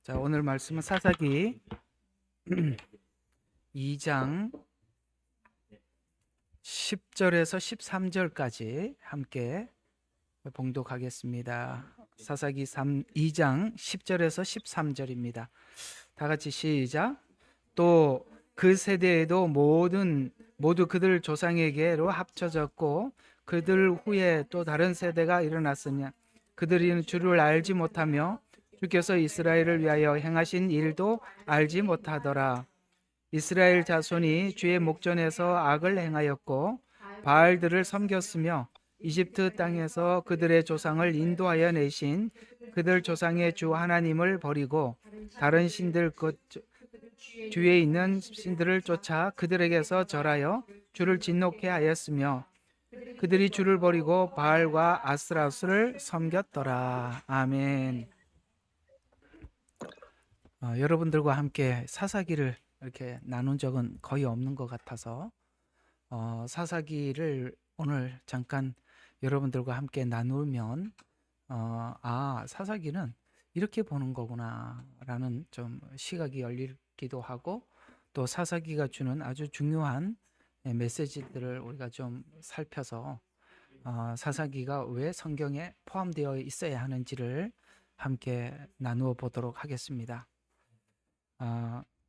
자, 오늘 말씀은 사사기 2장 10절에서 13절까지 함께 봉독하겠습니다. 사사기 2장 10절에서 13절입니다. 다 같이 시작. 또 그 세대에도 모두 그들 조상에게로 합쳐졌고 그들 후에 또 다른 세대가 일어났으냐 그들이 주를 알지 못하며 주께서 이스라엘을 위하여 행하신 일도 알지 못하더라. 이스라엘 자손이 주의 목전에서 악을 행하였고 바알들을 섬겼으며 이집트 땅에서 그들의 조상을 인도하여 내신 그들 조상의 주 하나님을 버리고 다른 신들 그 주위에 있는 신들을 쫓아 그들에게서 절하여 주를 진노케 하였으며 그들이 주를 버리고 바알과 아스라스를 섬겼더라. 아멘. 여러분들과 함께 사사기를 이렇게 나눈 적은 거의 없는 것 같아서 사사기를 오늘 잠깐 여러분들과 함께 나누면 사사기는 이렇게 보는 거구나 라는 좀 시각이 열리기도 하고 또 사사기가 주는 아주 중요한 메시지들을 우리가 좀 살펴서 사사기가 왜 성경에 포함되어 있어야 하는지를 함께 나누어 보도록 하겠습니다.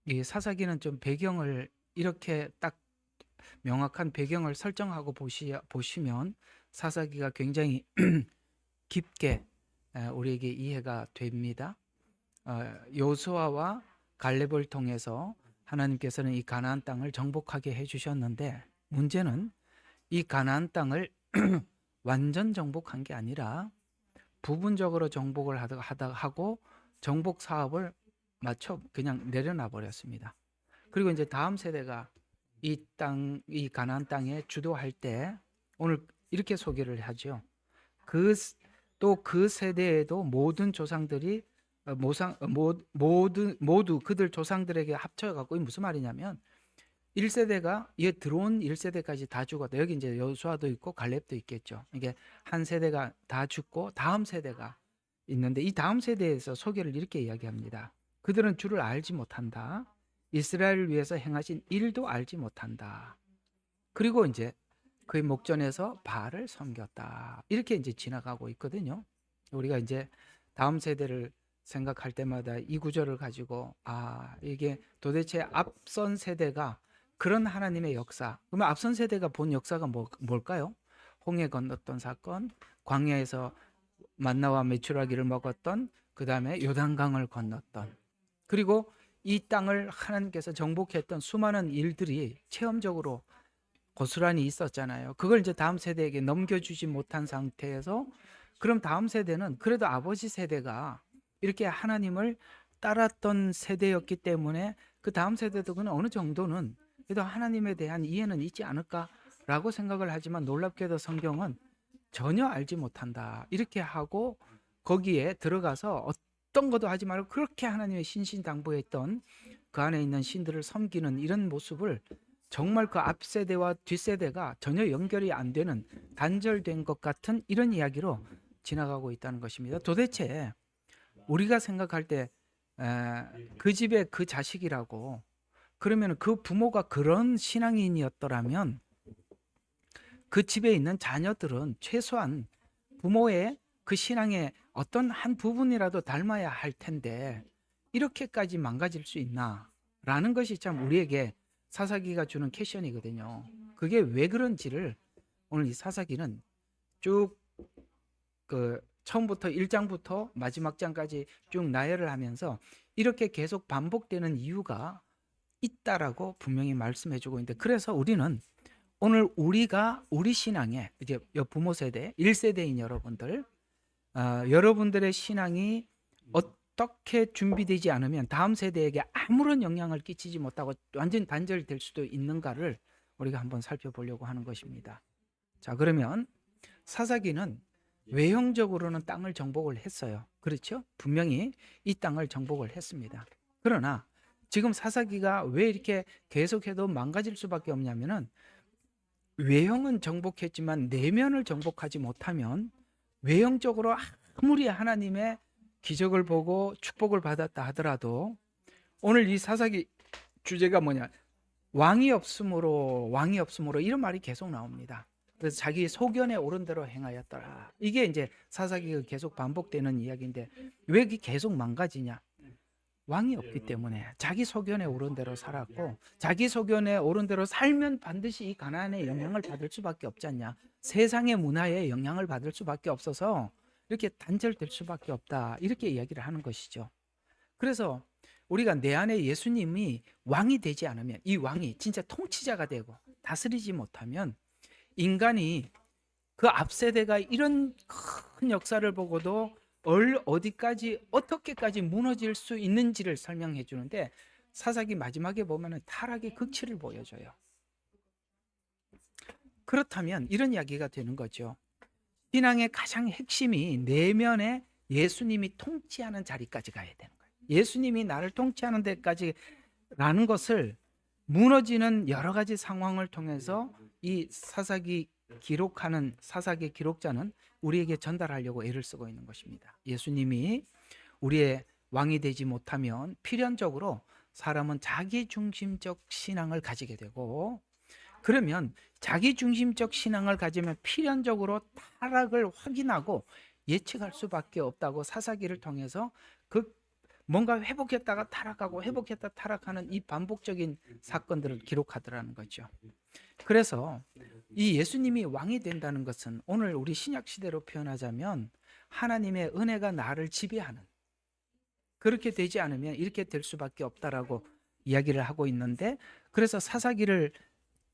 이 사사기는 좀 배경을 이렇게 딱 명확한 배경을 설정하고 보시면 사사기가 굉장히 깊게 우리에게 이해가 됩니다. 요수아와 갈렙을 통해서 하나님께서는 이 가나안 땅을 정복하게 해주셨는데 문제는 이 가나안 땅을 완전 정복한 게 아니라 부분적으로 정복을 하고 정복 사업을 마쳐 그냥 내려놔 버렸습니다. 그리고 이제 다음 세대가 이 가나안 땅에 주도할 때 오늘 이렇게 소개를 하죠. 또 그 세대에도 모든 조상들이 모두 그들 조상들에게 합쳐 갖고 무슨 말이냐면 1세대가 들어온 1세대까지 다 죽었다. 여기 이제 여호수아도 있고 갈렙도 있겠죠. 이게 한 세대가 다 죽고 다음 세대가 있는데 이 다음 세대에서 소개를 이렇게 이야기합니다. 그들은 주를 알지 못한다. 이스라엘을 위해서 행하신 일도 알지 못한다. 그리고 이제 그의 목전에서 바알을 섬겼다. 이렇게 이제 지나가고 있거든요. 우리가 이제 다음 세대를 생각할 때마다 이 구절을 가지고 이게 도대체 앞선 세대가 그런 하나님의 역사. 그러면 앞선 세대가 본 역사가 뭘까요? 홍해 건넜던 사건, 광야에서 만나와 메추라기를 먹었던, 그 다음에 요단강을 건넜던, 그리고 이 땅을 하나님께서 정복했던 수많은 일들이 체험적으로 고스란히 있었잖아요. 그걸 이제 다음 세대에게 넘겨주지 못한 상태에서 그럼 다음 세대는 그래도 아버지 세대가 이렇게 하나님을 따랐던 세대였기 때문에 그 다음 세대도 그는 어느 정도는 그래도 하나님에 대한 이해는 있지 않을까라고 생각을 하지만 놀랍게도 성경은 전혀 알지 못한다 이렇게 하고 거기에 들어가서 어떤 것도 하지 말고 그렇게 하나님의 신신당부했던 그 안에 있는 신들을 섬기는 이런 모습을 정말 그 앞세대와 뒷세대가 전혀 연결이 안 되는 단절된 것 같은 이런 이야기로 지나가고 있다는 것입니다. 도대체 우리가 생각할 때 그 집의 그 자식이라고 그러면 그 부모가 그런 신앙인이었더라면 그 집에 있는 자녀들은 최소한 부모의 그 신앙의 어떤 한 부분이라도 닮아야 할 텐데 이렇게까지 망가질 수 있나 라는 것이 참 우리에게 사사기가 주는 퀘션이거든요. 그게 왜 그런지를 오늘 이 사사기는 쭉 그 처음부터 1장부터 마지막 장까지 쭉 나열을 하면서 이렇게 계속 반복되는 이유가 있다라고 분명히 말씀해주고 있는데 그래서 우리는 오늘 우리 신앙에 이제 부모 세대 1세대인 여러분들 여러분들의 신앙이 어떻게 준비되지 않으면 다음 세대에게 아무런 영향을 끼치지 못하고 완전 단절될 수도 있는가를 우리가 한번 살펴보려고 하는 것입니다. 자, 그러면 사사기는 외형적으로는 땅을 정복을 했어요. 그렇죠? 분명히 이 땅을 정복을 했습니다. 그러나 지금 사사기가 왜 이렇게 계속해도 망가질 수밖에 없냐면은 외형은 정복했지만 내면을 정복하지 못하면 외형적으로 아무리 하나님의 기적을 보고 축복을 받았다 하더라도 오늘 이 사사기 주제가 뭐냐? 왕이 없으므로 이런 말이 계속 나옵니다. 그래서 자기 소견에 옳은 대로 행하였더라. 이게 이제 사사기가 계속 반복되는 이야기인데 왜 이게 계속 망가지냐? 왕이 없기 때문에 자기 소견에 옳은 대로 살았고 자기 소견에 옳은 대로 살면 반드시 이 가나안의 영향을 받을 수밖에 없지 않냐. 세상의 문화에 영향을 받을 수밖에 없어서 이렇게 단절될 수밖에 없다. 이렇게 이야기를 하는 것이죠. 그래서 우리가 내 안에 예수님이 왕이 되지 않으면 이 왕이 진짜 통치자가 되고 다스리지 못하면 인간이 그 앞세대가 이런 큰 역사를 보고도 어디까지 어떻게까지 무너질 수 있는지를 설명해 주는데 사사기 마지막에 보면은 타락의 극치를 보여줘요. 그렇다면 이런 이야기가 되는 거죠. 신앙의 가장 핵심이 내면에 예수님이 통치하는 자리까지 가야 되는 거예요. 예수님이 나를 통치하는 데까지라는 것을 무너지는 여러 가지 상황을 통해서 이 사사기 기록하는 사사기 기록자는 우리에게 전달하려고 애를 쓰고 있는 것입니다. 예수님이 우리의 왕이 되지 못하면 필연적으로 사람은 자기중심적 신앙을 가지게 되고 그러면 자기중심적 신앙을 가지면 필연적으로 타락을 확인하고 예측할 수밖에 없다고 사사기를 통해서 그 뭔가 회복했다가 타락하고 회복했다 타락하는 이 반복적인 사건들을 기록하더라는 거죠. 그래서 이 예수님이 왕이 된다는 것은 오늘 우리 신약 시대로 표현하자면 하나님의 은혜가 나를 지배하는 그렇게 되지 않으면 이렇게 될 수밖에 없다라고 이야기를 하고 있는데 그래서 사사기를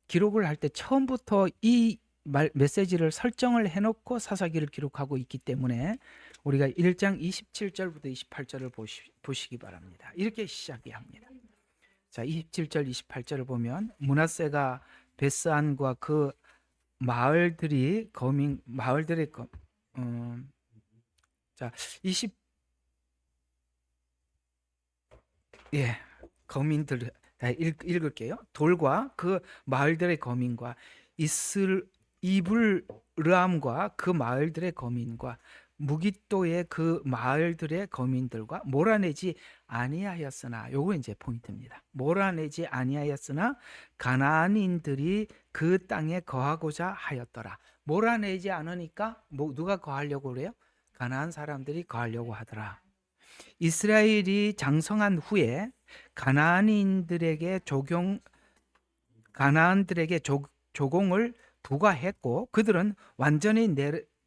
기록을 할 때 처음부터 이 메시지를 설정을 해놓고 사사기를 기록하고 있기 때문에 우리가 1장 27절부터 28절을 보시기 바랍니다. 이렇게 시작합니다. 자, 27절 28절을 보면 므낫세가 베스안과 그 마을들이 마을들의 자, 20 예. 거민들 읽을게요. 돌과 그 마을들의 거민과 이블르암과 그 마을들의 거민과 무깃도의 그 마을들의 거민들과 몰아내지 아니하였으나 요거 이제 포인트입니다. 몰아내지 아니하였으나 가나안인들이 그 땅에 거하고자 하였더라. 몰아내지 않으니까 누가 거하려고 그래요? 가나안 사람들이 거하려고 하더라. 이스라엘이 장성한 후에 가나안인들에게 조공을 부과했고 그들은 완전히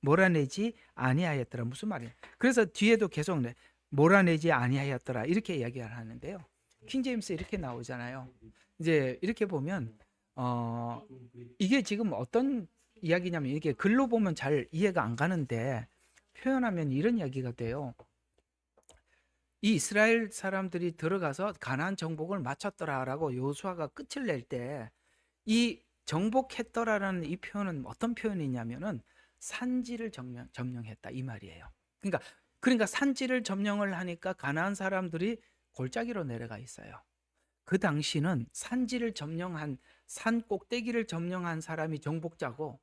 몰아내지 아니하였더라. 무슨 말이에요? 그래서 뒤에도 계속 몰아내지 아니하였더라 이렇게 이야기를 하는데요. 킹제임스 이렇게 나오잖아요. 이제 이렇게 보면 이게 지금 어떤 이야기냐면 이게 글로 보면 잘 이해가 안 가는데 표현하면 이런 이야기가 돼요. 이 이스라엘 사람들이 들어가서 가나안 정복을 마쳤더라라고 여호수아가 끝을 낼 때 이 정복했더라라는 이 표현은 어떤 표현이냐면은 산지를 점령했다 이 말이에요. 그러니까 산지를 점령을 하니까 가나안 사람들이 골짜기로 내려가 있어요. 그 당시는 산지를 점령한 산 꼭대기를 점령한 사람이 정복자고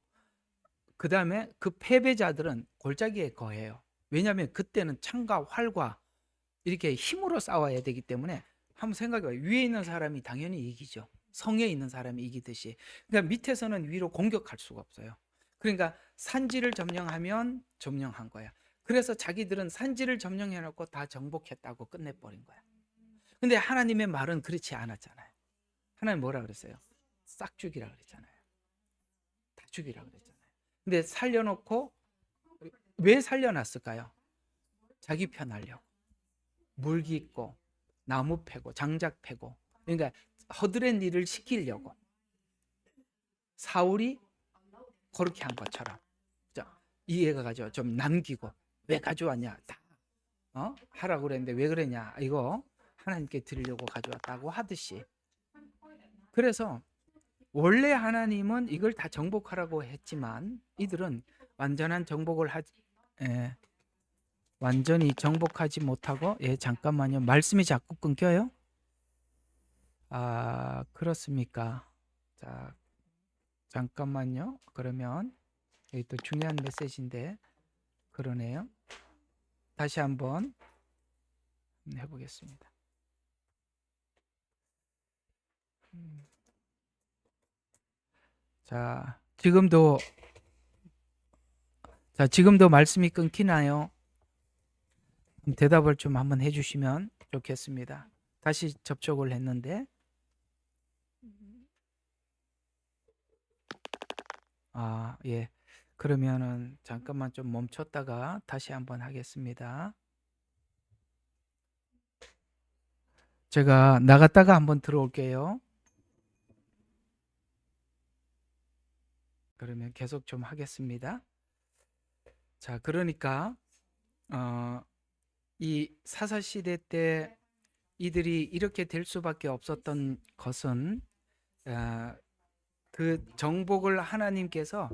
그 다음에 그 패배자들은 골짜기에 거해요. 왜냐하면 그때는 창과 활과 이렇게 힘으로 싸워야 되기 때문에 한번 생각해봐요. 위에 있는 사람이 당연히 이기죠. 성에 있는 사람이 이기듯이. 그러니까 밑에서는 위로 공격할 수가 없어요. 그러니까 산지를 점령하면 점령한 거야. 그래서 자기들은 산지를 점령해놓고 다 정복했다고 끝내버린 거야. 근데 하나님의 말은 그렇지 않았잖아요. 하나님 뭐라 그랬어요? 싹 죽이라 그랬잖아요. 다 죽이라 그랬잖아요. 근데 살려놓고 왜 살려놨을까요? 자기 편하려고. 물기 있고 나무 패고 장작 패고 그러니까 허드렛 일을 시키려고 사울이 그렇게 한 것처럼 이해가 가죠. 좀 남기고 왜 가져왔냐 다 하라고 그랬는데 왜 그랬냐 이거 하나님께 드리려고 가져왔다고 하듯이 그래서 원래 하나님은 이걸 다 정복하라고 했지만 이들은 완전한 정복을 완전히 정복하지 못하고 잠깐만요. 말씀이 자꾸 끊겨요? 아, 그렇습니까? 자, 잠깐만요. 그러면 여기 또 중요한 메시지인데 그러네요. 다시 한번 해보겠습니다. 자, 지금도 말씀이 끊기나요? 대답을 좀 한번 해주시면 좋겠습니다. 다시 접촉을 했는데, 예. 그러면은 잠깐만 좀 멈췄다가 다시 한번 하겠습니다. 제가 나갔다가 한번 들어올게요. 그러면 계속 좀 하겠습니다. 자, 그러니까 이 사사시대 때 이들이 이렇게 될 수밖에 없었던 것은 그 정복을 하나님께서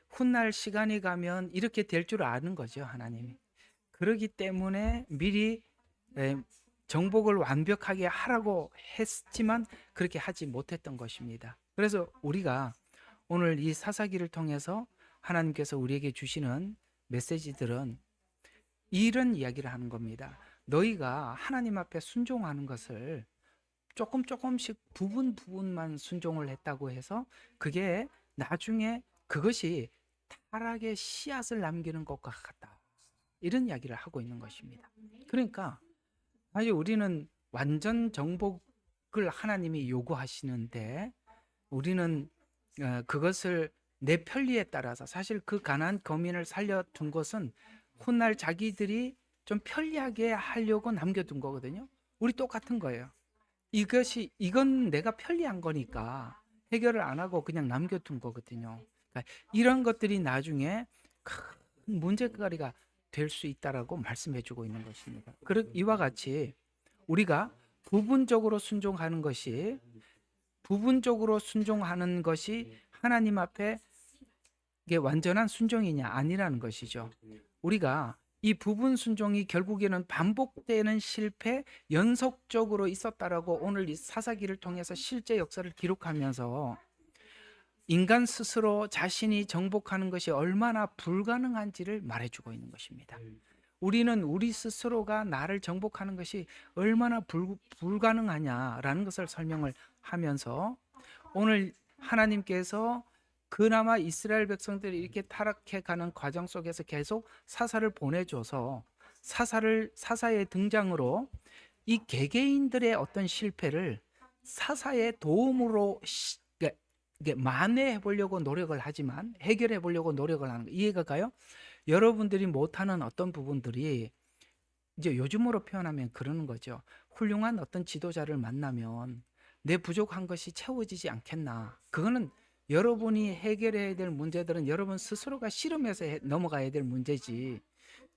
훗날 시간이 가면 이렇게 될 줄 아는 거죠, 하나님이. 그러기 때문에 미리 정복을 완벽하게 하라고 했지만 그렇게 하지 못했던 것입니다. 그래서 우리가 오늘 이 사사기를 통해서 하나님께서 우리에게 주시는 메시지들은 이런 이야기를 하는 겁니다. 너희가 하나님 앞에 순종하는 것을 조금씩 부분만 순종을 했다고 해서 그게 나중에 그것이 타락의 씨앗을 남기는 것과 같다. 이런 이야기를 하고 있는 것입니다. 그러니까 사실 우리는 완전 정복을 하나님이 요구하시는데 우리는 그것을 내 편리에 따라서 사실 그 가나안 거민을 살려둔 것은 훗날 자기들이 좀 편리하게 하려고 남겨둔 거거든요. 우리 똑같은 거예요. 이건 내가 편리한 거니까 해결을 안 하고 그냥 남겨둔 거거든요. 그러니까 이런 것들이 나중에 큰 문제거리가 될 수 있다라고 말씀해주고 있는 것입니다. 이와 같이 우리가 부분적으로 순종하는 것이 하나님 앞에 이게 완전한 순종이냐 아니라는 것이죠. 우리가 이 부분 순종이 결국에는 반복되는 실패, 연속적으로 있었다라고 오늘 이 사사기를 통해서 실제 역사를 기록하면서 인간 스스로 자신이 정복하는 것이 얼마나 불가능한지를 말해주고 있는 것입니다. 우리는 우리 스스로가 나를 정복하는 것이 얼마나 불가능하냐라는 것을 설명을 하면서 오늘 하나님께서 그나마 이스라엘 백성들이 이렇게 타락해 가는 과정 속에서 계속 사사를 보내줘서 사사의 등장으로 이 개개인들의 어떤 실패를 사사의 도움으로 만회해 보려고 노력을 하지만 해결해 보려고 노력을 하는 거 이해가 가요? 여러분들이 못하는 어떤 부분들이 이제 요즘으로 표현하면 그러는 거죠. 훌륭한 어떤 지도자를 만나면 내 부족한 것이 채워지지 않겠나. 그거는 여러분이 해결해야 될 문제들은 여러분 스스로가 씨름해서 넘어가야 될 문제지.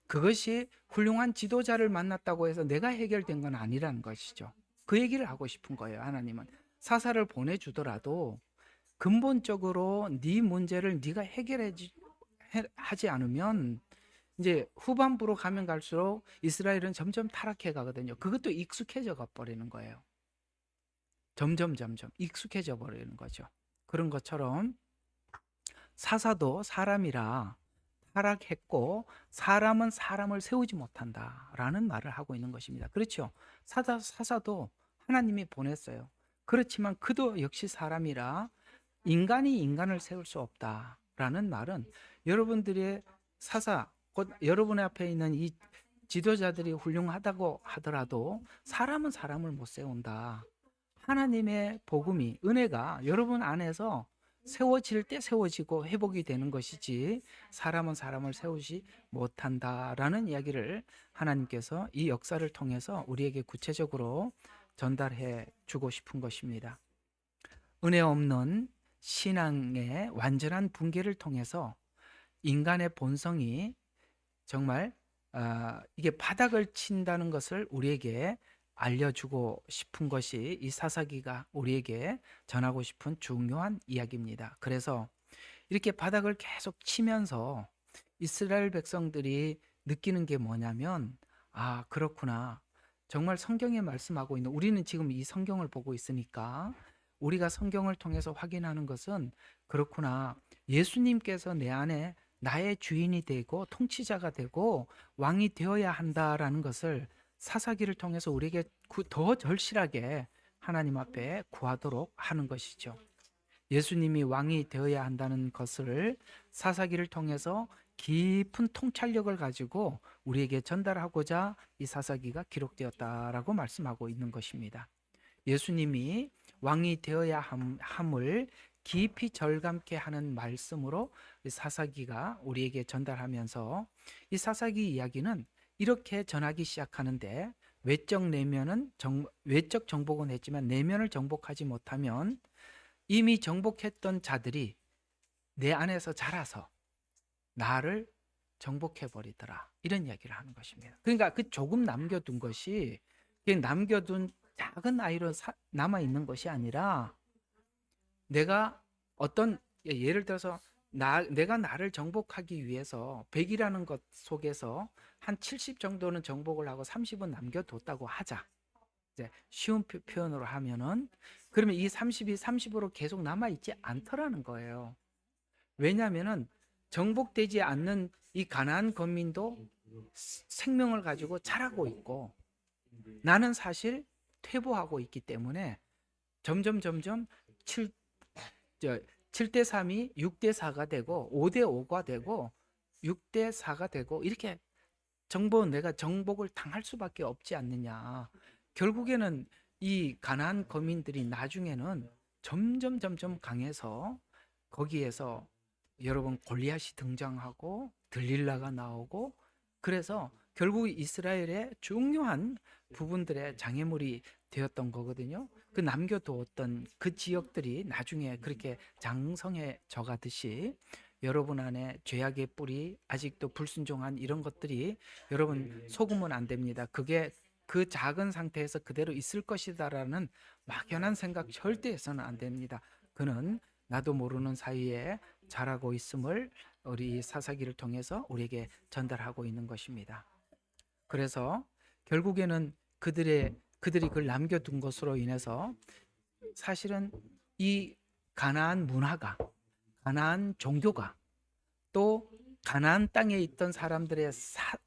그것이 훌륭한 지도자를 만났다고 해서 내가 해결된 건 아니라는 것이죠. 그 얘기를 하고 싶은 거예요. 하나님은 사사를 보내주더라도 근본적으로 네 문제를 네가 하지 않으면 이제 후반부로 가면 갈수록 이스라엘은 점점 타락해 가거든요. 그것도 익숙해져 가 버리는 거예요. 점점 익숙해져 버리는 거죠. 그런 것처럼 사사도 사람이라 타락했고 사람은 사람을 세우지 못한다라는 말을 하고 있는 것입니다. 그렇죠? 사사도 하나님이 보냈어요. 그렇지만 그도 역시 사람이라 인간이 인간을 세울 수 없다라는 말은 여러분들의 곧 여러분 앞에 있는 이 지도자들이 훌륭하다고 하더라도 사람은 사람을 못 세운다. 하나님의 복음이 은혜가 여러분 안에서 세워질 때 세워지고 회복이 되는 것이지 사람은 사람을 세우지 못한다라는 이야기를 하나님께서 이 역사를 통해서 우리에게 구체적으로 전달해 주고 싶은 것입니다. 은혜 없는 신앙의 완전한 붕괴를 통해서 인간의 본성이 정말 이게 바닥을 친다는 것을 우리에게 알려주고 싶은 것이 이 사사기가 우리에게 전하고 싶은 중요한 이야기입니다. 그래서 이렇게 바닥을 계속 치면서 이스라엘 백성들이 느끼는 게 뭐냐면 그렇구나. 정말 성경에 말씀하고 있는 우리는 지금 이 성경을 보고 있으니까 우리가 성경을 통해서 확인하는 것은 그렇구나. 예수님께서 내 안에 나의 주인이 되고 통치자가 되고 왕이 되어야 한다라는 것을 사사기를 통해서 우리에게 더 절실하게 하나님 앞에 구하도록 하는 것이죠. 예수님이 왕이 되어야 한다는 것을 사사기를 통해서 깊은 통찰력을 가지고 우리에게 전달하고자 이 사사기가 기록되었다라고 말씀하고 있는 것입니다. 예수님이 왕이 되어야 함을 깊이 절감케 하는 말씀으로 사사기가 우리에게 전달하면서 이 사사기 이야기는 이렇게 전하기 시작하는데, 외적 정복은 했지만 내면을 정복하지 못하면 이미 정복했던 자들이 내 안에서 자라서 나를 정복해 버리더라, 이런 이야기를 하는 것입니다. 그러니까 그 조금 남겨둔 것이 그냥 남겨둔 작은 아이로 남아 있는 것이 아니라, 내가 어떤, 예를 들어서 내가 나를 정복하기 위해서 100이라는 것 속에서 한 70 정도는 정복을 하고 30은 남겨뒀다고 하자. 이제 쉬운 표현으로 하면은, 그러면 이 30이 30으로 계속 남아 있지 않더라는 거예요. 왜냐하면은 정복되지 않는 이 가나안 거민도 생명을 가지고 자라고 있고, 나는 사실 퇴보하고 있기 때문에 점점 7대 3이 6대 4가 되고 5대 5가 되고 6대 4가 되고, 이렇게 내가 정복을 당할 수밖에 없지 않느냐. 결국에는 이 가나안 거민들이 나중에는 점점 강해서, 거기에서 여러분 골리앗이 등장하고 들릴라가 나오고, 그래서 결국 이스라엘의 중요한 부분들의 장애물이 되었던 거거든요. 그 남겨두었던 그 지역들이 나중에 그렇게 장성해져 가듯이 여러분 안에 죄악의 뿌리, 아직도 불순종한 이런 것들이, 여러분 속으면 안 됩니다. 그게 그 작은 상태에서 그대로 있을 것이다라는 막연한 생각 절대 해서는 안 됩니다. 그는 나도 모르는 사이에 자라고 있음을 우리 사사기를 통해서 우리에게 전달하고 있는 것입니다. 그래서 결국에는 그들이 그걸 남겨둔 것으로 인해서 사실은 이 가나안 문화가, 가나안 종교가, 또 가나안 땅에 있던 사람들의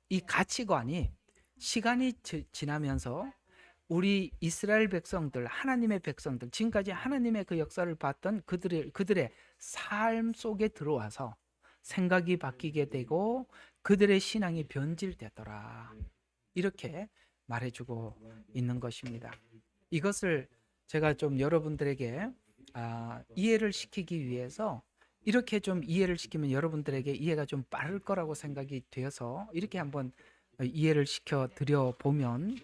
이 가치관이 시간이 지나면서 우리 이스라엘 백성들, 하나님의 백성들, 지금까지 하나님의 그 역사를 봤던 그들의 삶 속에 들어와서 생각이 바뀌게 되고 그들의 신앙이 변질되더라, 이렇게 말해주고 있는 것입니다. 이것을 제가 좀 여러분들에게 이해를 시키기 위해서, 이렇게 좀 이해를 시키면 여러분들에게 이해가 좀 빠를 거라고 생각이 되어서 이렇게 한번 이해를 시켜 드려 보면,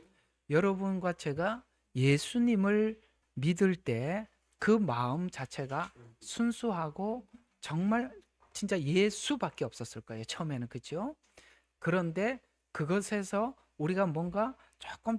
여러분과 제가 예수님을 믿을 때 그 마음 자체가 순수하고 정말 진짜 예수밖에 없었을 거예요, 처음에는. 그죠? 그런데 그것에서 우리가 뭔가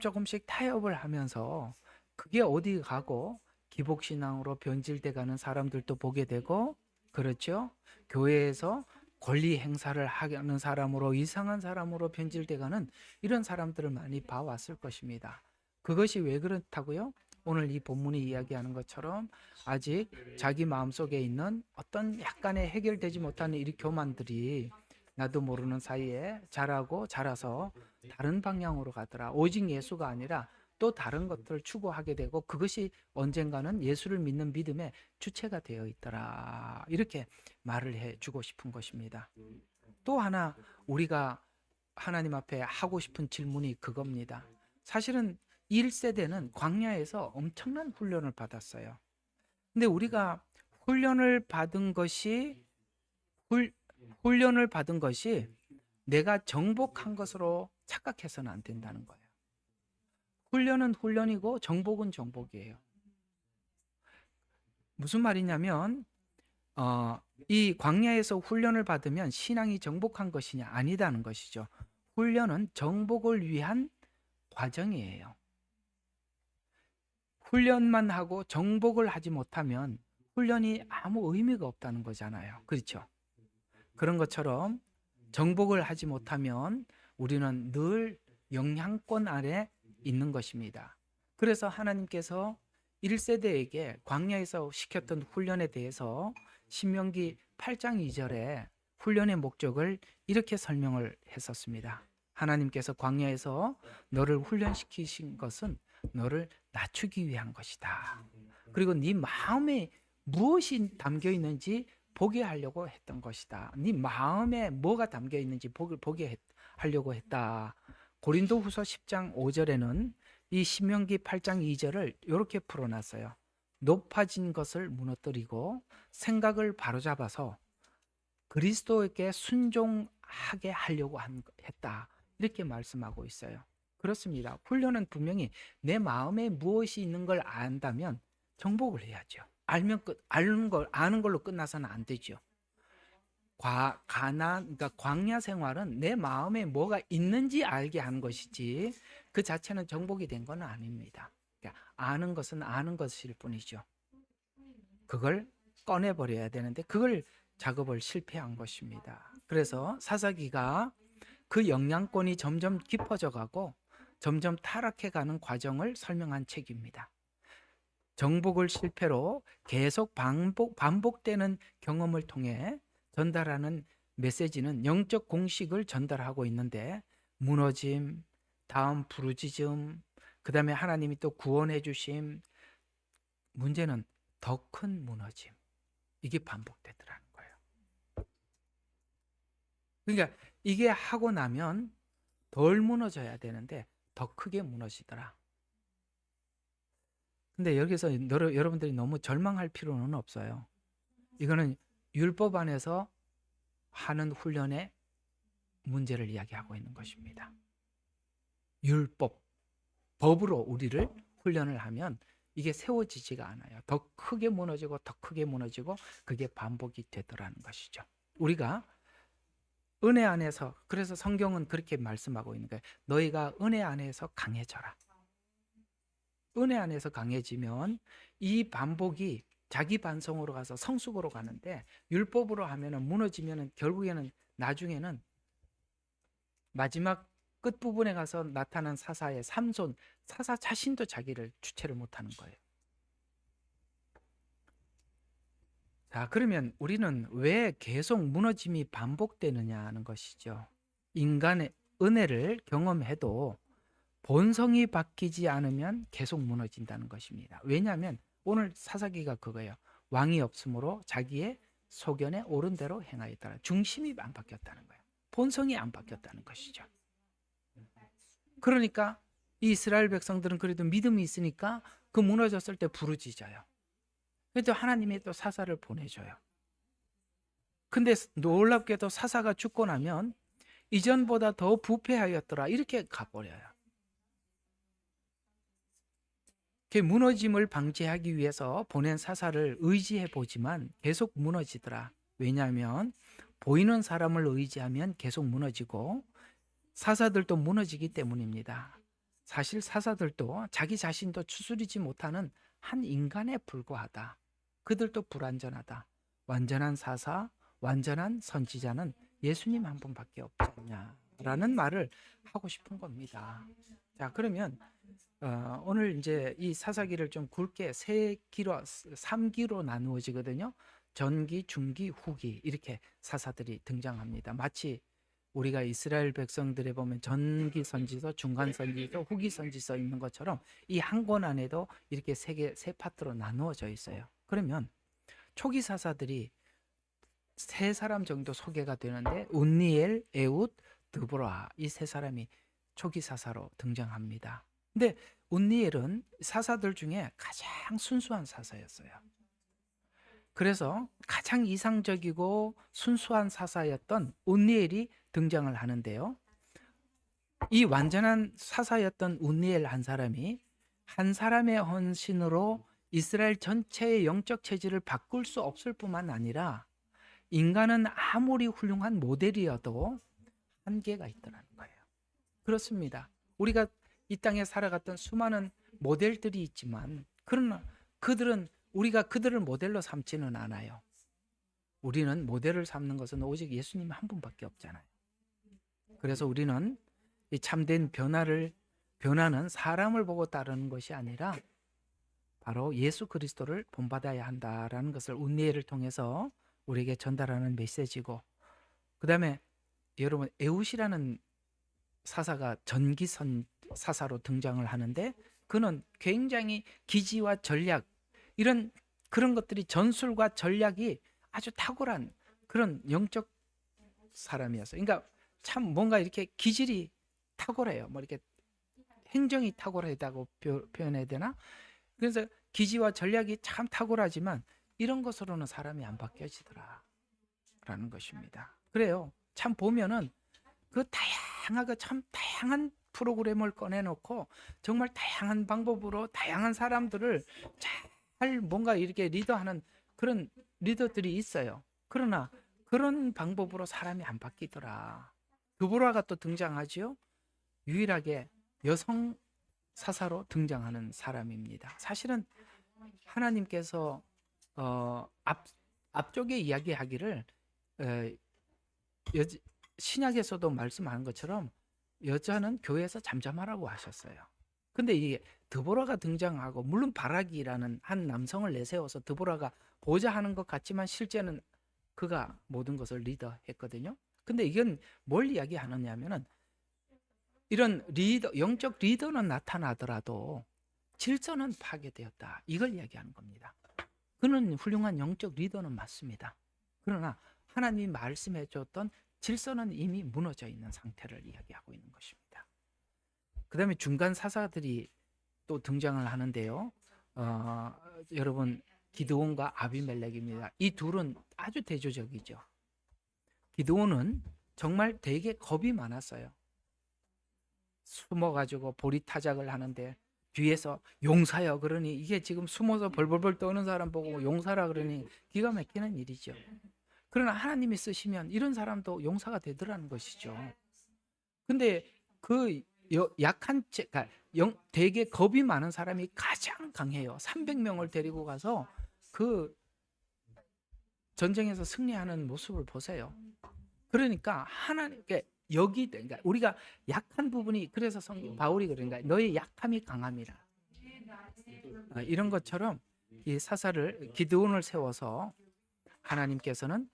조금씩 타협을 하면서 그게 어디 가고 기복신앙으로 변질돼 가는 사람들도 보게 되고, 그렇죠? 교회에서 권리 행사를 하는 사람으로, 이상한 사람으로 변질돼 가는 이런 사람들을 많이 봐왔을 것입니다. 그것이 왜 그렇다고요? 오늘 이 본문이 이야기하는 것처럼 아직 자기 마음속에 있는 어떤 약간의 해결되지 못하는 이 교만들이 나도 모르는 사이에 자라서 다른 방향으로 가더라. 오직 예수가 아니라 또 다른 것들을 추구하게 되고, 그것이 언젠가는 예수를 믿는 믿음의 주체가 되어 있더라, 이렇게 말을 해주고 싶은 것입니다. 또 하나 우리가 하나님 앞에 하고 싶은 질문이 그겁니다. 사실은 1세대는 광야에서 엄청난 훈련을 받았어요. 근데 우리가 훈련을 받은 것이 내가 정복한 것으로 착각해서는 안 된다는 거예요. 훈련은 훈련이고 정복은 정복이에요. 무슨 말이냐면 이 광야에서 훈련을 받으면 신앙이 정복한 것이냐? 아니다는 것이죠. 훈련은 정복을 위한 과정이에요. 훈련만 하고 정복을 하지 못하면 훈련이 아무 의미가 없다는 거잖아요. 그렇죠? 그런 것처럼 정복을 하지 못하면 우리는 늘 영향권 아래 있는 것입니다. 그래서 하나님께서 1세대에게 광야에서 시켰던 훈련에 대해서 신명기 8장 2절에 훈련의 목적을 이렇게 설명을 했었습니다. 하나님께서 광야에서 너를 훈련시키신 것은 너를 낮추기 위한 것이다. 그리고 네 마음에 무엇이 담겨 있는지 보게 하려고 했던 것이다. 네 마음에 뭐가 담겨 있는지 보게 하려고 했다. 고린도후서 10장 5절에는 이 신명기 8장 2절을 이렇게 풀어놨어요. 높아진 것을 무너뜨리고 생각을 바로잡아서 그리스도에게 순종하게 하려고 했다. 이렇게 말씀하고 있어요. 그렇습니다. 훈련은 분명히 내 마음에 무엇이 있는 걸 안다면 정복을 해야죠. 아는 걸로 끝나서는 안 되죠. 그러니까 광야 생활은 내 마음에 뭐가 있는지 알게 하는 것이지 그 자체는 정복이 된 건 아닙니다. 그러니까 아는 것은 아는 것일 뿐이죠. 그걸 꺼내버려야 되는데 그걸 작업을 실패한 것입니다. 그래서 사사기가 그 영향권이 점점 깊어져 가고 점점 타락해 가는 과정을 설명한 책입니다. 정복을 실패로 계속 반복되는 경험을 통해 전달하는 메시지는 영적 공식을 전달하고 있는데 무너짐, 다음 부르짖음, 그 다음에 하나님이 또 구원해 주심, 문제는 더 큰 무너짐, 이게 반복되더라는 거예요. 그러니까 이게 하고 나면 덜 무너져야 되는데 더 크게 무너지더라. 근데 여기서 여러분들이 너무 절망할 필요는 없어요. 이거는 율법 안에서 하는 훈련의 문제를 이야기하고 있는 것입니다. 율법, 법으로 우리를 훈련을 하면 이게 세워지지가 않아요. 더 크게 무너지고 더 크게 무너지고 그게 반복이 되더라는 것이죠. 우리가 은혜 안에서, 그래서 성경은 그렇게 말씀하고 있는 거예요. 너희가 은혜 안에서 강해져라. 은혜 안에서 강해지면 이 반복이 자기 반성으로 가서 성숙으로 가는데 율법으로 하면은 무너지면은 결국에는 나중에는 마지막 끝부분에 가서 나타난 사사의 삼손, 사사 자신도 자기를 주체를 못하는 거예요. 자, 그러면 우리는 왜 계속 무너짐이 반복되느냐 하는 것이죠. 인간의 은혜를 경험해도 본성이 바뀌지 않으면 계속 무너진다는 것입니다. 왜냐하면 오늘 사사기가 그거예요. 왕이 없으므로 자기의 소견에 옳은 대로 행하였더라. 중심이 안 바뀌었다는 거예요. 본성이 안 바뀌었다는 것이죠. 그러니까 이스라엘 백성들은 그래도 믿음이 있으니까 그 무너졌을 때 부르짖어요. 그래도 하나님이 또 사사를 보내줘요. 근데 놀랍게도 사사가 죽고 나면 이전보다 더 부패하였더라 이렇게 가버려요. 그 무너짐을 방지하기 위해서 보낸 사사를 의지해 보지만 계속 무너지더라. 왜냐하면 보이는 사람을 의지하면 계속 무너지고 사사들도 무너지기 때문입니다. 사실 사사들도 자기 자신도 추스리지 못하는 한 인간에 불과하다. 그들도 불완전하다. 완전한 사사, 완전한 선지자는 예수님 한 분밖에 없지 않냐라는 말을 하고 싶은 겁니다. 자, 그러면 오늘 이제 이 사사기를 좀 굵게 3기로 나누어지거든요. 전기, 중기, 후기 이렇게 사사들이 등장합니다. 마치 우리가 이스라엘 백성들에 보면 전기 선지서, 중간 선지서, 후기 선지서 있는 것처럼 이 한 권 안에도 이렇게 세 파트로 나누어져 있어요. 그러면 초기 사사들이 세 사람 정도 소개가 되는데 운니엘, 에웃, 드보라 이 세 사람이 초기 사사로 등장합니다. 근데 운니엘은 사사들 중에 가장 순수한 사사였어요. 그래서 가장 이상적이고 순수한 사사였던 운니엘이 등장을 하는데요. 이 완전한 사사였던 운니엘 한 사람이 한 사람의 헌신으로 이스라엘 전체의 영적 체질을 바꿀 수 없을 뿐만 아니라 인간은 아무리 훌륭한 모델이어도 한계가 있더라는 거예요. 그렇습니다. 우리가 이 땅에 살아갔던 수많은 모델들이 있지만 그러나 우리가 그들을 모델로 삼지는 않아요. 우리는 모델을 삼는 것은 오직 예수님 한 분밖에 없잖아요. 그래서 우리는 이 참된 변화는 사람을 보고 따르는 것이 아니라 바로 예수 그리스도를 본받아야 한다라는 것을 운니엘을 통해서 우리에게 전달하는 메시지고, 그 다음에 여러분 에웃이라는 사사가 전기선 사사로 등장을 하는데 그는 굉장히 기지와 전략 이런 그런 것들이 전술과 전략이 아주 탁월한 그런 영적 사람이었어요. 그러니까 참 뭔가 이렇게 기질이 탁월해요. 뭐 이렇게 행정이 탁월하다고 표현해야 되나? 그래서 기지와 전략이 참 탁월하지만 이런 것으로는 사람이 안 바뀌어지더라 라는 것입니다. 그래요. 참 보면은 그 다양하고 참 다양한 프로그램을 꺼내놓고 정말 다양한 방법으로 다양한 사람들을 잘 뭔가 이렇게 리더하는 그런 리더들이 있어요. 그러나 그런 방법으로 사람이 안 바뀌더라. 드보라가 또 등장하지요. 유일하게 여성 사사로 등장하는 사람입니다. 사실은 하나님께서 앞쪽에 이야기하기를 신약에서도 말씀하는 것처럼 여자는 교회에서 잠잠하라고 하셨어요. 근데 이게 드보라가 등장하고 물론 바락이라는 한 남성을 내세워서 드보라가 보좌하는 것 같지만 실제는 그가 모든 것을 리더했거든요. 근데 이건 뭘 이야기하느냐면은 이런 리더, 영적 리더는 나타나더라도 질서는 파괴되었다. 이걸 이야기하는 겁니다. 그는 훌륭한 영적 리더는 맞습니다. 그러나 하나님이 말씀해 줬던 질서는 이미 무너져 있는 상태를 이야기하고 있는 것입니다. 그 다음에 중간 사사들이 또 등장을 하는데요. 여러분 기드온과 아비멜렉입니다. 이 둘은 아주 대조적이죠. 기드온은 정말 되게 겁이 많았어요. 숨어가지고 보리타작을 하는데 뒤에서 용사여 그러니 이게 지금 숨어서 벌벌벌 떠는 사람 보고 용사라 그러니 기가 막히는 일이죠. 그러나 하나님이 쓰시면 이런 사람도 용사가 되더라는 것이죠. 근데 그 약한 그러니까 되게 겁이 많은 사람이 가장 강해요. 300명을 데리고 가서 그 전쟁에서 승리하는 모습을 보세요. 그러니까 하나님께 그러니까 우리가 약한 부분이 그래서 바울이 그러니까 너의 약함이 강함이라 이런 것처럼 이 사사를 기드온을 세워서 하나님께서는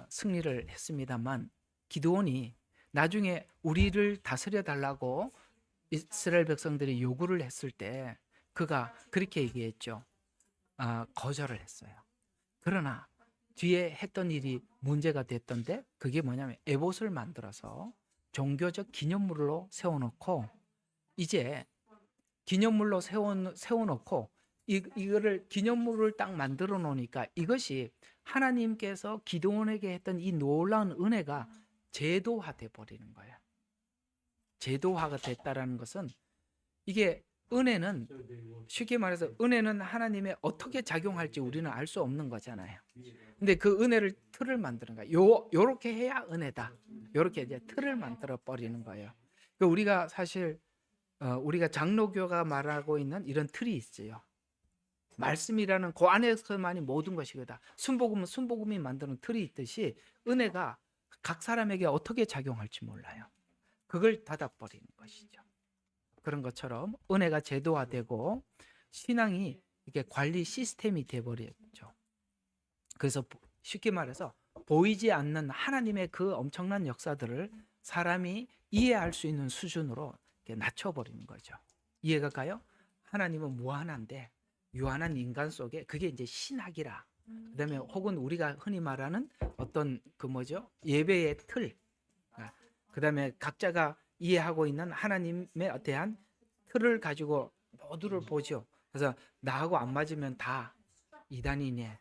승리를 했습니다만 기드온이 나중에 우리를 다스려 달라고 이스라엘 백성들이 요구를 했을 때 그가 그렇게 얘기했죠. 거절을 했어요. 그러나 뒤에 했던 일이 문제가 됐던데 그게 뭐냐면 에봇을 만들어서 종교적 기념물로 세워놓고 이제 기념물로 세워놓고 이거를 기념물을 딱 만들어 놓으니까 이것이 하나님께서 기드온에게 했던 이 놀라운 은혜가 제도화돼 버리는 거예요. 제도화가 됐다라는 것은 이게 은혜는 쉽게 말해서 은혜는 하나님의 어떻게 작용할지 우리는 알 수 없는 거잖아요. 근데 그 은혜를 틀을 만드는 거예요. 요렇게 해야 은혜다. 요렇게 이제 틀을 만들어 버리는 거예요. 우리가 사실 우리가 장로교가 말하고 있는 이런 틀이 있어요. 말씀이라는 그 안에서만이 모든 것이거다. 순복음은 순복음이 만드는 틀이 있듯이 은혜가 각 사람에게 어떻게 작용할지 몰라요. 그걸 닫아버리는 것이죠. 그런 것처럼 은혜가 제도화되고 신앙이 이게 관리 시스템이 돼버렸죠. 그래서 쉽게 말해서 보이지 않는 하나님의 그 엄청난 역사들을 사람이 이해할 수 있는 수준으로 낮춰버리는 거죠. 이해가 가요? 하나님은 무한한데 유한한 인간 속에 그게 이제 신학이라. 그다음에 혹은 우리가 흔히 말하는 어떤 예배의 틀. 그다음에 각자가 이해하고 있는 하나님에 대한 틀을 가지고 모두를 보죠. 그래서 나하고 안 맞으면 다 이단이네.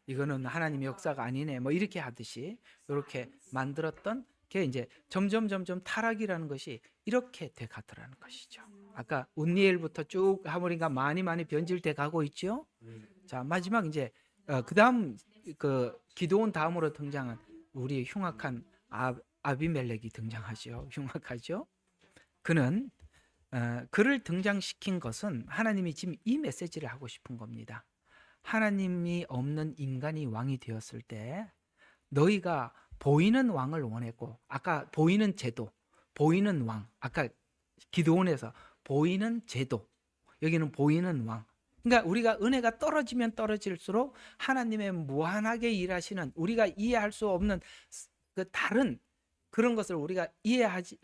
이거는 하나님의 역사가 아니네. 이렇게 하듯이 이렇게 만들었던 게 이제 점점 타락이라는 것이 이렇게 돼 가더라는 것이죠. 아까 운니엘부터 쭉 하모니가 많이 변질돼 가고 있죠. 자, 마지막 이제 그다음 기드온 다음으로 등장한 우리 흉악한 아비멜렉이 등장하죠. 흉악하죠. 그는 그를 등장시킨 것은 하나님이 지금 이 메시지를 하고 싶은 겁니다. 하나님이 없는 인간이 왕이 되었을 때 너희가 보이는 왕을 원했고 아까 보이는 제도, 보이는 왕, 아까 기드온에서 보이는 제도, 여기는 보이는 왕. 그러니까 우리가 은혜가 떨어지면 떨어질수록 하나님의 무한하게 일하시는 우리가 이해할 수 없는 그 다른 그런 것을 우리가 이해하지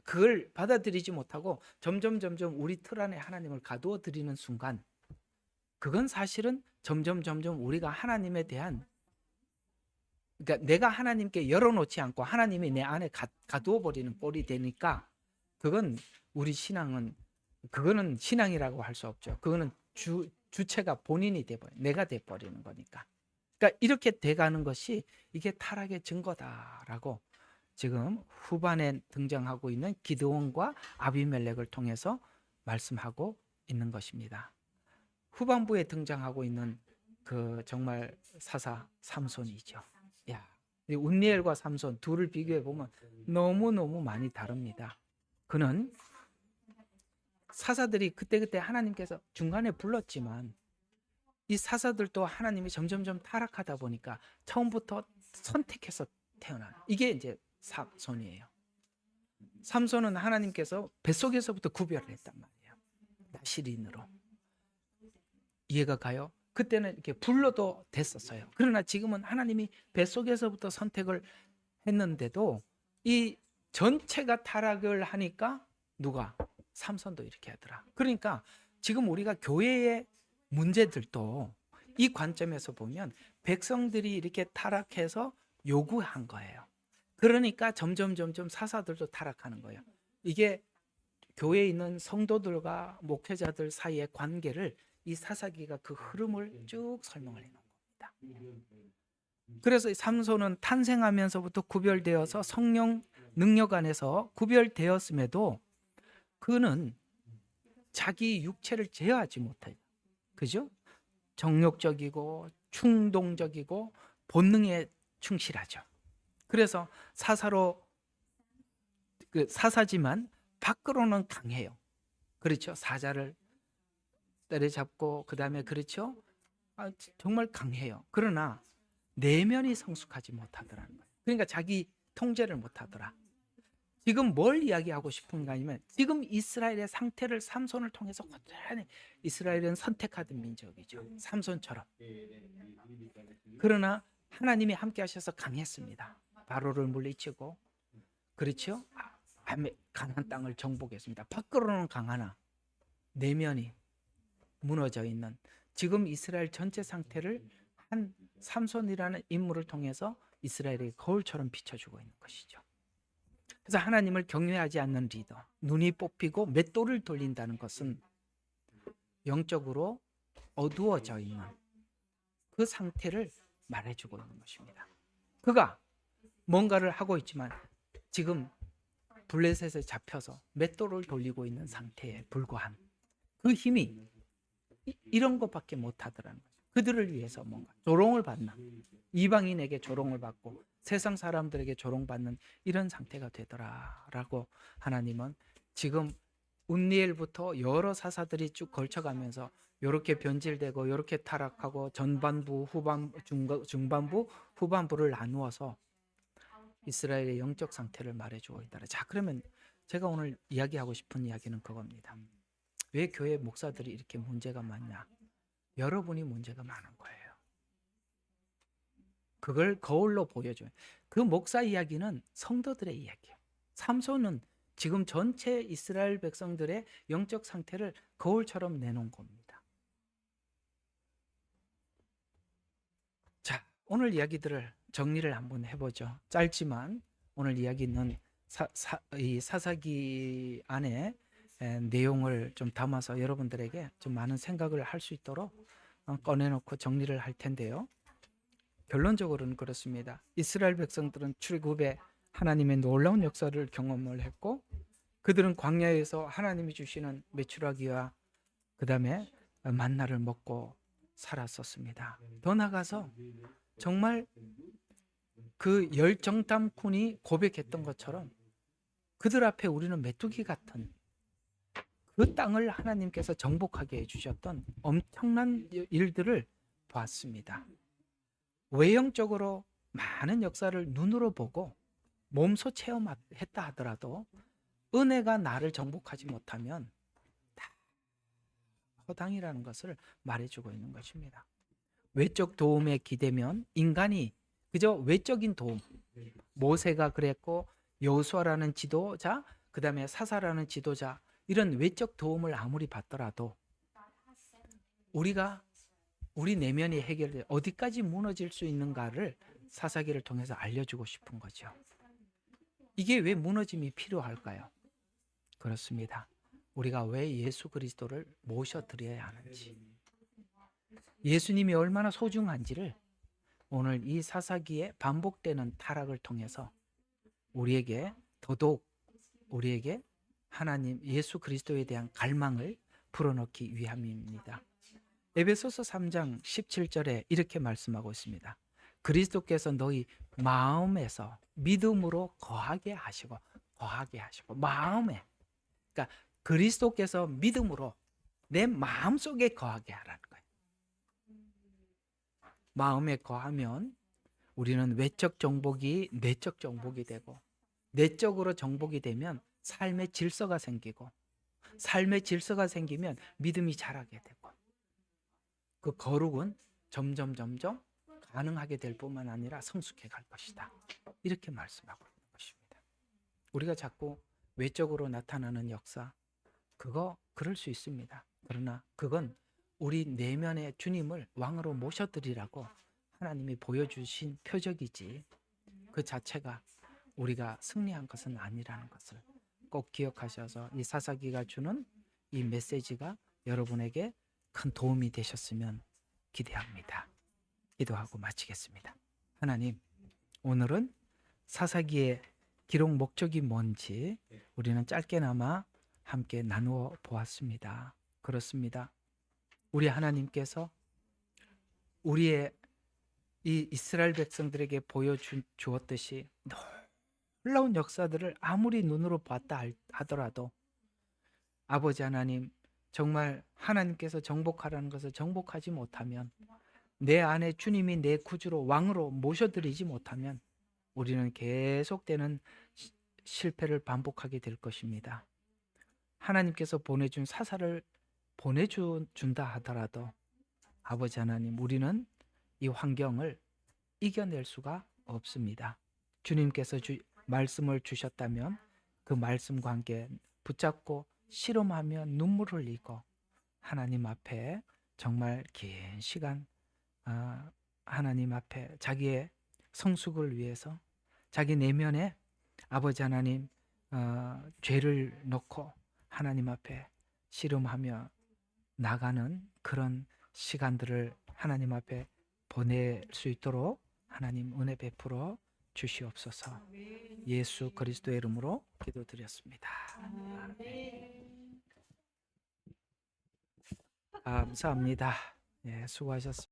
그걸 받아들이지 못하고 점점 우리 틀 안에 하나님을 가두어 들이는 순간, 그건 사실은 점점 우리가 하나님에 대한, 그러니까 내가 하나님께 열어놓지 않고 하나님이 내 안에 가두어 버리는 꼴이 되니까, 그건 우리 신앙은, 그거는 신앙이라고 할 수 없죠. 그거는 주체가 본인이 돼버려, 내가 돼버리는 거니까. 그러니까 이렇게 돼가는 것이 이게 타락의 증거다라고 지금 후반에 등장하고 있는 기드온과 아비멜렉을 통해서 말씀하고 있는 것입니다. 후반부에 등장하고 있는 그 정말 사사 삼손이죠. 야, 운니엘과 삼손 둘을 비교해 보면 너무 많이 다릅니다. 그는 사사들이 그때 하나님께서 중간에 불렀지만, 이 사사들도 하나님이 점점 타락하다 보니까 처음부터 선택해서 태어난, 이게 이제 삼손이에요. 삼손은 하나님께서 뱃속에서부터 구별을 했단 말이에요. 나시린으로. 이해가 가요? 그때는 이렇게 불러도 됐었어요. 그러나 지금은 하나님이 뱃속에서부터 선택을 했는데도 이 전체가 타락을 하니까 누가? 삼손도 이렇게 하더라. 그러니까 지금 우리가 교회의 문제들도 이 관점에서 보면 백성들이 이렇게 타락해서 요구한 거예요. 그러니까 점점 사사들도 타락하는 거예요. 이게 교회에 있는 성도들과 목회자들 사이의 관계를 이 사사기가 그 흐름을 쭉 설명을 해놓은 겁니다. 그래서 삼손은 탄생하면서부터 구별되어서 성령 능력 안에서 구별되었음에도 그는 자기 육체를 제어하지 못해요. 그죠? 정욕적이고 충동적이고 본능에 충실하죠. 그래서 사사지만 밖으로는 강해요. 그렇죠? 사자를 때려잡고 그다음에, 그렇죠? 정말 강해요. 그러나 내면이 성숙하지 못하더라는 거예요. 그러니까 자기 통제를 못하더라. 지금 뭘 이야기하고 싶은가 하면, 지금 이스라엘의 상태를 삼손을 통해서 고스란히, 이스라엘은 선택하던 민족이죠. 삼손처럼. 그러나 하나님이 함께 하셔서 강했습니다. 바로를 물리치고, 그렇죠? 가나안 땅을 정복했습니다. 밖으로는 강하나 내면이 무너져 있는, 지금 이스라엘 전체 상태를 한 삼손이라는 인물을 통해서 이스라엘의 거울처럼 비춰주고 있는 것이죠. 그래서 하나님을 경외하지 않는 리더, 눈이 뽑히고 맷돌을 돌린다는 것은 영적으로 어두워져 있는 그 상태를 말해주고 있는 것입니다. 그가 뭔가를 하고 있지만 지금 블레셋에 잡혀서 맷돌을 돌리고 있는 상태에 불과한 그 힘이 이런 것밖에 못하더라는 거죠. 그들을 위해서 뭔가 조롱을 받는, 이방인에게 조롱을 받고 세상 사람들에게 조롱받는 이런 상태가 되더라라고 하나님은 지금 운니엘부터 여러 사사들이 쭉 걸쳐가면서 이렇게 변질되고 이렇게 타락하고 전반부, 중반부, 후반부를 나누어서 이스라엘의 영적 상태를 말해주고 있다. 자, 그러면 제가 오늘 이야기하고 싶은 이야기는 그겁니다. 왜 교회 목사들이 이렇게 문제가 많냐? 여러분이 문제가 많은 거예요. 그걸 거울로 보여줘요. 그 목사 이야기는 성도들의 이야기예요. 삼손은 지금 전체 이스라엘 백성들의 영적 상태를 거울처럼 내놓은 겁니다. 자, 오늘 이야기들을 정리를 한번 해보죠. 짧지만 오늘 이야기는 이 사사기 안에 내용을 좀 담아서 여러분들에게 좀 많은 생각을 할 수 있도록 꺼내놓고 정리를 할 텐데요. 결론적으로는 그렇습니다. 이스라엘 백성들은 출애굽에 하나님의 놀라운 역사를 경험을 했고, 그들은 광야에서 하나님이 주시는 메추라기와 그 다음에 만나를 먹고 살았었습니다. 더 나아가서 정말 그 열정탐꾼이 고백했던 것처럼 그들 앞에 우리는 메뚜기 같은 그 땅을 하나님께서 정복하게 해주셨던 엄청난 일들을 봤습니다. 외형적으로 많은 역사를 눈으로 보고 몸소 체험했다 하더라도 은혜가 나를 정복하지 못하면 다 허당이라는 것을 말해주고 있는 것입니다. 외적 도움에 기대면 인간이 그저 외적인 도움, 모세가 그랬고 여호수아라는 지도자, 그다음에 사사라는 지도자, 이런 외적 도움을 아무리 받더라도 우리가 우리 내면이 해결돼 어디까지 무너질 수 있는가를 사사기를 통해서 알려주고 싶은 거죠. 이게 왜 무너짐이 필요할까요? 그렇습니다. 우리가 왜 예수 그리스도를 모셔드려야 하는지, 예수님이 얼마나 소중한지를 오늘 이 사사기에 반복되는 타락을 통해서 우리에게 더더욱 우리에게 하나님 예수 그리스도에 대한 갈망을 불어넣기 위함입니다. 에베소서 3장 17절에 이렇게 말씀하고 있습니다. 그리스도께서 너희 마음에서 믿음으로 거하게 하시고 마음에, 그러니까 그리스도께서 믿음으로 내 마음속에 거하게 하라는 거예요. 마음에 거하면 우리는 외적 정복이 내적 정복이 되고, 내적으로 정복이 되면 삶의 질서가 생기고, 삶의 질서가 생기면 믿음이 자라게 되고, 그 거룩은 점점 가능하게 될 뿐만 아니라 성숙해 갈 것이다. 이렇게 말씀하고 있는 것입니다. 우리가 자꾸 외적으로 나타나는 역사, 그럴 수 있습니다. 그러나 그건 우리 내면의 주님을 왕으로 모셔드리라고 하나님이 보여주신 표적이지, 그 자체가 우리가 승리한 것은 아니라는 것을 꼭 기억하셔서 이 사사기가 주는 이 메시지가 여러분에게 큰 도움이 되셨으면 기대합니다. 기도하고 마치겠습니다. 하나님, 오늘은 사사기의 기록 목적이 뭔지 우리는 짧게나마 함께 나누어 보았습니다. 그렇습니다. 우리 하나님께서 우리의 이 이스라엘 백성들에게 보여주었듯이 놀라운 역사들을 아무리 눈으로 봤다 하더라도 아버지 하나님, 정말 하나님께서 정복하라는 것을 정복하지 못하면, 내 안에 주님이 내 구주로 왕으로 모셔드리지 못하면 우리는 계속되는 실패를 반복하게 될 것입니다. 하나님께서 보내준 사사를 보내준다 하더라도 아버지 하나님, 우리는 이 환경을 이겨낼 수가 없습니다. 주님께서 말씀을 주셨다면 그 말씀과 함께 붙잡고 실험하며 눈물 흘리고 하나님 앞에 정말 긴 시간 하나님 앞에 자기의 성숙을 위해서 자기 내면에 아버지 하나님 죄를 놓고 하나님 앞에 씨름하며 나가는 그런 시간들을 하나님 앞에 보낼 수 있도록 하나님 은혜 베풀어 주시옵소서. 예수 그리스도의 이름으로 기도드렸습니다. 아멘. 감사합니다. 예, 수고하셨습니다.